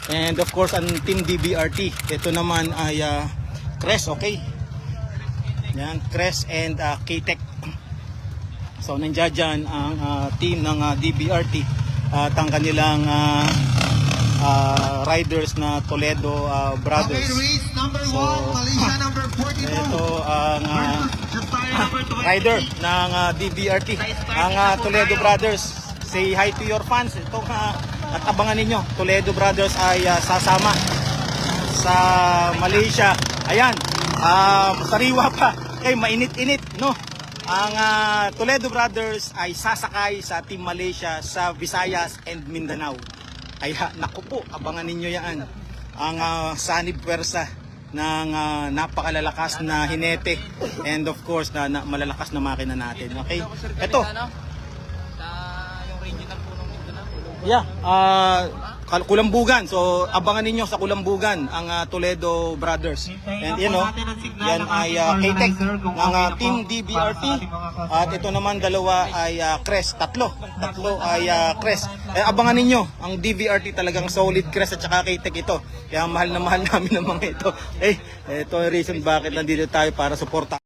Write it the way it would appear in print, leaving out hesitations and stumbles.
And of course, ang Team DBRT. Ito naman ay Crest, okay? Yan, Crest and K-Tech. So, nandiyan dyan ang team ng DBRT at ang kanilang riders na Toledo Brothers. Okay, race number 1, Malaysia number 42. Ito ang rider ng DBRT, ang Toledo Brothers. Say hi to your fans. Ito at abangan ninyo, Toledo Brothers ay sasama sa Malaysia. Ayan, sariwa pa, kay mainit-init, no? Ang Toledo Brothers ay sasakay sa Team Malaysia sa Visayas and Mindanao. Ay naku po, abangan ninyo yan. Ang sanib pwersa ng napakalalakas na hinete and of course na malalakas na makina natin. Okay? Ito. Yung regional po ng Mindanao. Yeah, Kulambugan. So abangan ninyo sa Kulambugan ang Toledo Brothers. And you know, yan ay K-Tech ng Team DBRT. At ito naman dalawa ay Crest. Tatlo ay Crest. Abangan ninyo ang DBRT, talagang solid Crest at saka K-Tech ito. Kaya mahal na mahal namin ang mga ito. Ito yung reason bakit nandito tayo para suporta.